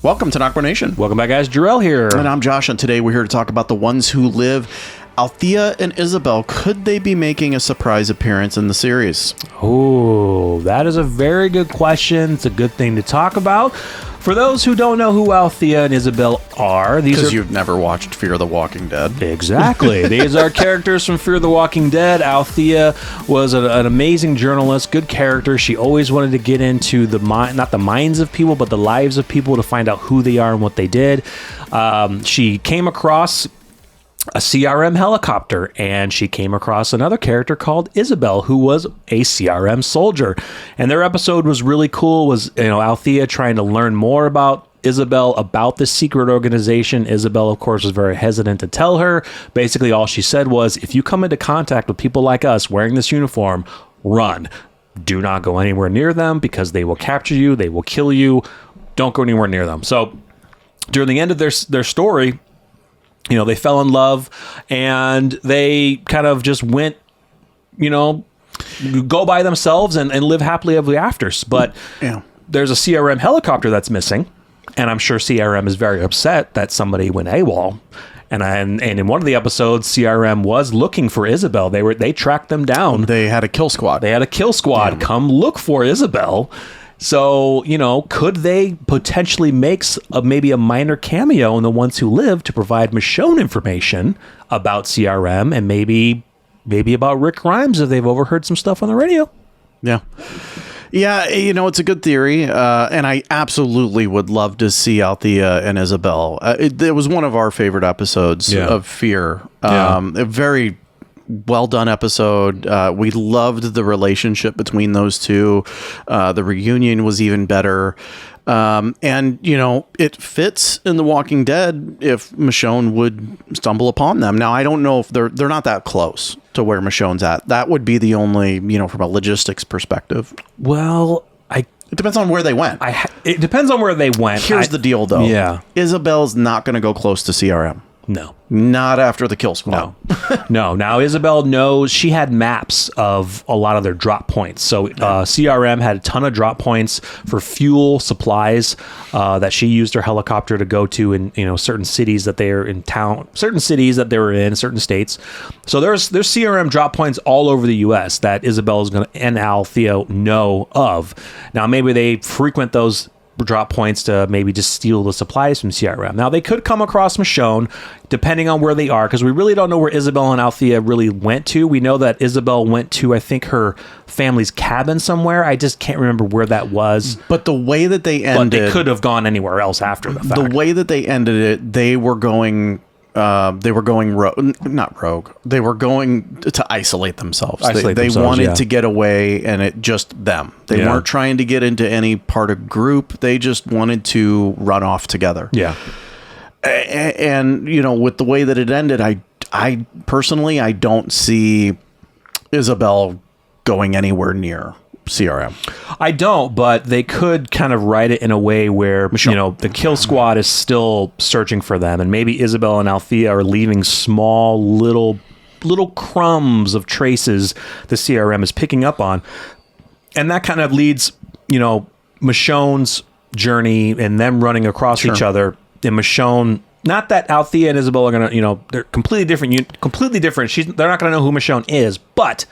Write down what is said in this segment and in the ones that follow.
Welcome to NocBro Nation. Welcome back, guys. Jarrell here. And I'm Josh, and today we're here to talk about the ones who live. Althea and Isabelle, could they be making a surprise appearance in the series? Oh, that is a very good question. It's a good thing to talk about. For those who don't know who Althea and Isabelle are, Because you've never watched Fear the Walking Dead. Exactly. These are characters from Fear the Walking Dead. Althea was an amazing journalist, good character. She always wanted to get into not the minds of people, but the lives of people to find out who they are and what they did. She came across a CRM helicopter, and she came across another character called Isabelle, who was a CRM soldier. And their episode was really cool. Was Althea trying to learn more about Isabelle, about the secret organization. Isabelle, of course, was very hesitant to tell her. Basically, all she said was, if you come into contact with people like us wearing this uniform, run. Do not go anywhere near them because they will capture you. They will kill you. Don't go anywhere near them. So during the end of their story, they fell in love, and they kind of just went, go by themselves and live happily ever after. But there's a CRM helicopter that's missing, and I'm sure CRM is very upset that somebody went AWOL. And in one of the episodes, CRM was looking for Isabelle. They tracked them down. They had a kill squad. Come look for Isabelle. So, could they potentially make maybe a minor cameo in the ones who live to provide Michonne information about CRM and maybe about Rick Grimes if they've overheard some stuff on the radio? Yeah. Yeah, it's a good theory, and I absolutely would love to see Althea and Isabelle. It was one of our favorite episodes of Fear. A very well done episode. We loved the relationship between those two. The reunion was even better. And it fits in The Walking Dead if Michonne would stumble upon them. Now, I don't know if they're not that close to where Michonne's at. That would be the only, from a logistics perspective. Well, it depends on where they went. It depends on where they went. Here's the deal, though. Yeah. Isabelle's not going to go close to CRM. No. Not after the kill squad. No. Now, Isabelle knows she had maps of a lot of their drop points. So CRM had a ton of drop points for fuel supplies that she used her helicopter to go to in certain cities that they are in town, certain cities that they were in, certain states. So there's CRM drop points all over the U.S. that Isabelle is going to and Althea know of. Now, maybe they frequent those drop points to maybe just steal the supplies from CRM. Now, they could come across Michonne, depending on where they are, because we really don't know where Isabelle and Althea really went to. We know that Isabelle went to, I think, her family's cabin somewhere. I just can't remember where that was. But the way that they ended... But they could have gone anywhere else after the fact. The way that they ended it, they were going not rogue. They were going to isolate themselves. They wanted to get away, and it just them. They weren't trying to get into any part of group. They just wanted to run off together. Yeah. And with the way that it ended, I personally, I don't see Isabelle going anywhere near CRM. I don't, but they could kind of write it in a way where the kill squad is still searching for them, and maybe Isabelle and Althea are leaving small little crumbs of traces the CRM is picking up on, and that kind of leads Michonne's journey and them running across each other. And Michonne, not that Althea and Isabelle are gonna they're completely different. They're not gonna know who Michonne is, but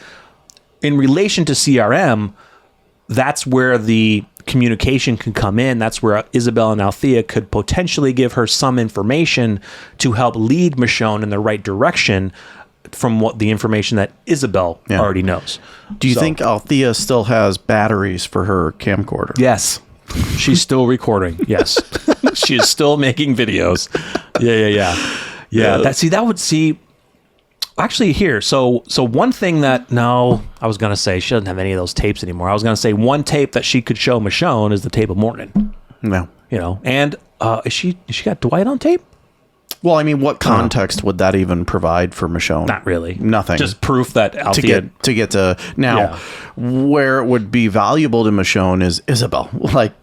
in relation to CRM, that's where the communication can come in. That's where Isabelle and Althea could potentially give her some information to help lead Michonne in the right direction from what the information that Isabelle already knows. Do you think Althea still has batteries for her camcorder? Yes. She's still recording. Yes. She is still making videos. Yeah. Actually, here, so one thing that, I was going to say, she doesn't have any of those tapes anymore. I was going to say one tape that she could show Michonne is the tape of Morton. No. And is she got Dwight on tape? Well, I mean, what context would that even provide for Michonne? Not really. Nothing. Just proof that Althea... To get to... Now, where it would be valuable to Michonne is Isabelle. Like,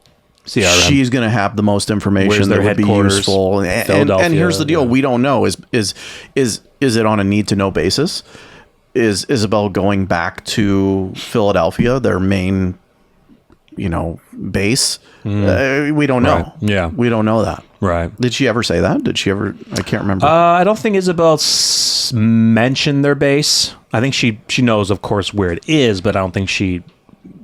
CRM. She's going to have the most information that would be useful. And here's the deal. We don't know. Is it on a need-to-know basis? Is Isabelle going back to Philadelphia, their main base. We don't know. Right. Yeah. We don't know that. Right. Did she ever say that? Did she ever? I can't remember. I don't think Isabelle mentioned their base. I think she knows, of course, where it is, but I don't think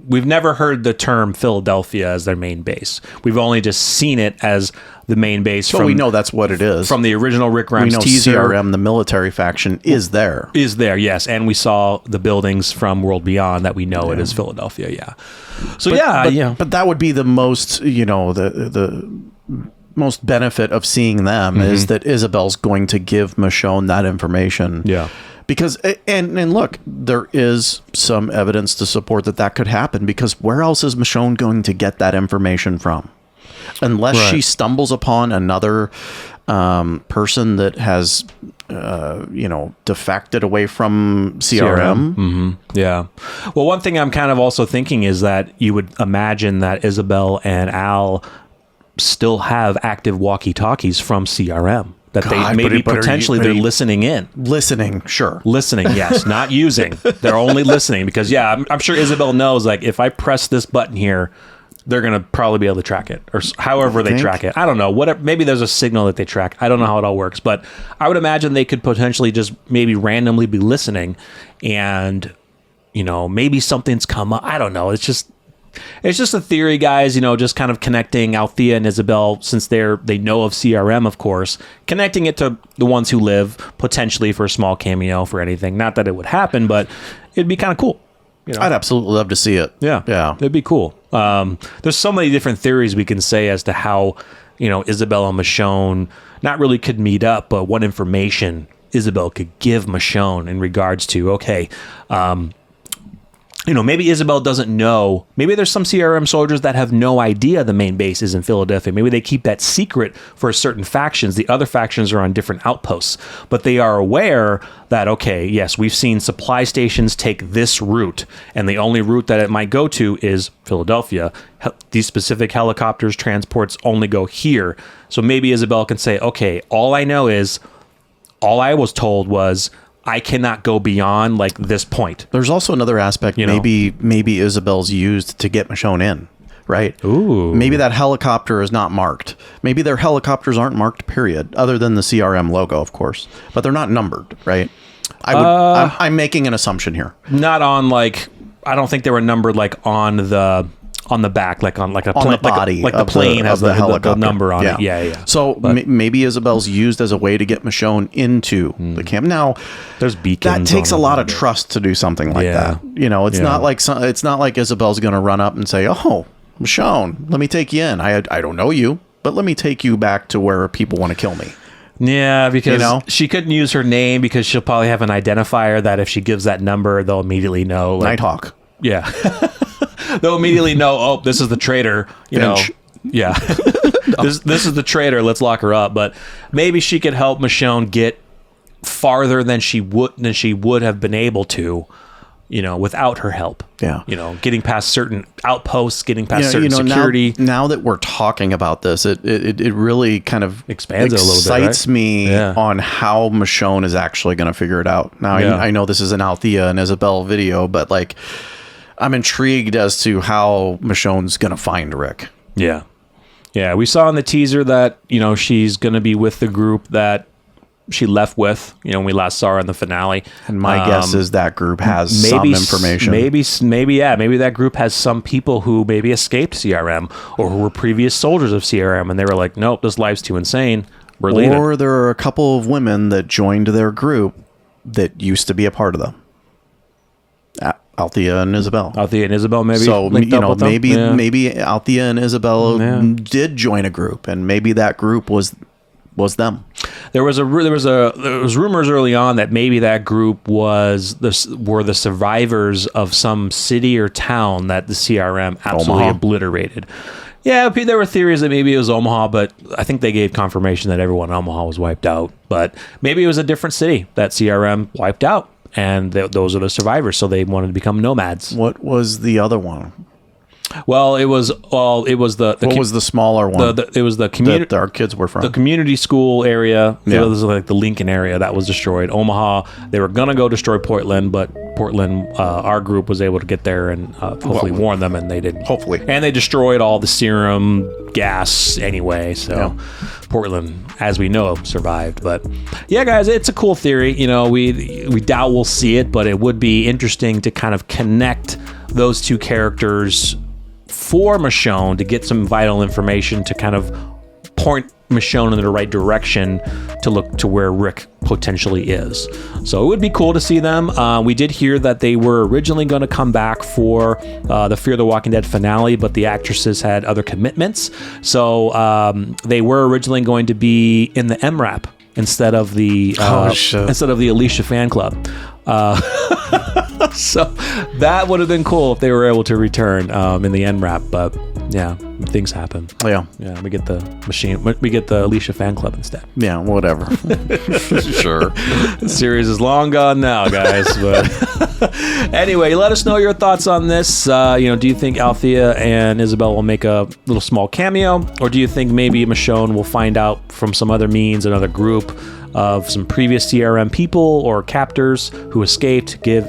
we've never heard the term Philadelphia as their main base. We've only just seen it as the main base. But we know that's what it is. From the original Rick Grimes we know teaser. CRM, the military faction, is there. Is there, yes. And we saw the buildings from World Beyond that we know it is Philadelphia, yeah. So, But that would be the most, the most benefit of seeing them is that Isabelle's going to give Michonne that information. Yeah. Because, and look, there is some evidence to support that could happen, because where else is Michonne going to get that information from? Unless she stumbles upon another person that has, defected away from CRM. Mm-hmm. Yeah. Well, one thing I'm kind of also thinking is that you would imagine that Isabelle and Al still have active walkie-talkies from CRM. That they're listening in. Listening, sure. Listening, yes. Not using. They're only listening because, I'm sure Isabelle knows, like, if I press this button here, they're going to probably be able to track it, or however they track it. I don't know. Whatever. Maybe there's a signal that they track. I don't know how it all works, but I would imagine they could potentially just maybe randomly be listening, and maybe something's come up. I don't know. It's just a theory, guys. Just kind of connecting Althea and Isabelle, since they know of CRM, of course, connecting it to the ones who live, potentially for a small cameo for anything. Not that it would happen, but it'd be kind of cool. I'd absolutely love to see it. Yeah, it'd be cool. There's so many different theories we can say as to how Isabelle and Michonne not really could meet up, but what information Isabelle could give Michonne in regards to maybe Isabelle doesn't know. Maybe there's some CRM soldiers that have no idea the main base is in Philadelphia. Maybe they keep that secret for certain factions. The other factions are on different outposts, but they are aware that, okay, yes, we've seen supply stations take this route, and the only route that it might go to is Philadelphia. These specific helicopters, transports only go here. So maybe Isabelle can say, okay, all I was told was, I cannot go beyond like this point. There's also another aspect. Maybe Isabelle's used to get Michonne in, right? Ooh. Maybe that helicopter is not marked. Maybe their helicopters aren't marked, period, other than the CRM logo, of course. But they're not numbered, right? I'm making an assumption here. Not on I don't think they were numbered on the back, like on a on the body, like the plane has the number on it. Yeah. So maybe Isabelle's used as a way to get Michonne into the camp. Now, there's beacons. That takes a lot of trust to do something like that. It's not like Isabelle's going to run up and say, "Oh, Michonne, let me take you in. I don't know you, but let me take you back to where people want to kill me." Yeah, because she couldn't use her name because she'll probably have an identifier that if she gives that number, they'll immediately know. Nighthawk. Yeah. They'll immediately know, oh, this is the traitor, Finch. Yeah. This is the traitor, let's lock her up. But maybe she could help Michonne get farther than she would have been able to, without her help. Yeah. Getting past certain outposts, getting past certain security. Now that we're talking about this, it really kind of expands it a little bit, excites me on how Michonne is actually going to figure it out. Now, I know this is an Althea and Isabelle video, but I'm intrigued as to how Michonne's going to find Rick. Yeah. Yeah. We saw in the teaser that, she's going to be with the group that she left with, when we last saw her in the finale. And my guess is that group has some information. Maybe that group has some people who maybe escaped CRM or who were previous soldiers of CRM. And they were like, nope, this life's too insane. We're leaving. Or there are a couple of women that joined their group that used to be a part of them. Althea and Isabelle. Maybe. So maybe Althea and Isabelle did join a group, and maybe that group was them. There was rumors early on that maybe that group were the survivors of some city or town that the CRM absolutely obliterated. Yeah, there were theories that maybe it was Omaha, but I think they gave confirmation that everyone in Omaha was wiped out. But maybe it was a different city that CRM wiped out. And those are the survivors, so they wanted to become nomads. What was the other one? Well, it was the what was the smaller one? It was the community that our kids were from. The community school area. Yeah. It was like the Lincoln area that was destroyed. Omaha, they were gonna go destroy Portland, but Portland, our group was able to get there and hopefully warn them, and they didn't. Hopefully. And they destroyed all the serum gas anyway. So Portland, as we know, survived. But yeah, guys, it's a cool theory. You know, we doubt we'll see it, but it would be interesting to kind of connect those two characters for Michonne to get some vital information to kind of point Michonne in the right direction to look to where Rick potentially is. So it would be cool to see them. We did hear that they were originally going to come back for the Fear the Walking Dead finale, but the actresses had other commitments. So they were originally going to be in the MRAP instead of the Alicia fan club. So that would have been cool if they were able to return in the NRAP, but yeah, things happen. Yeah, we get the Alicia fan club instead. Yeah, whatever. Sure. The series is long gone now, guys. But anyway, let us know your thoughts on this. Do you think Althea and Isabelle will make a little small cameo, or do you think maybe Michonne will find out from some other means, another group of some previous CRM people or captors who escaped, give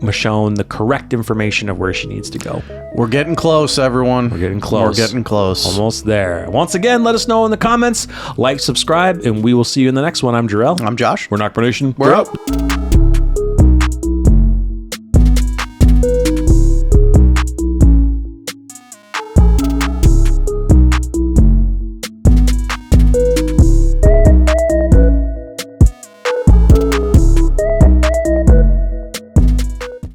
Michonne the correct information of where she needs to go? We're getting close, everyone. We're getting close. We're getting close. Almost there. Once again, let us know in the comments. Like, subscribe, and we will see you in the next one. I'm Jarrell. I'm Josh. We're NocBro Nation. We're out.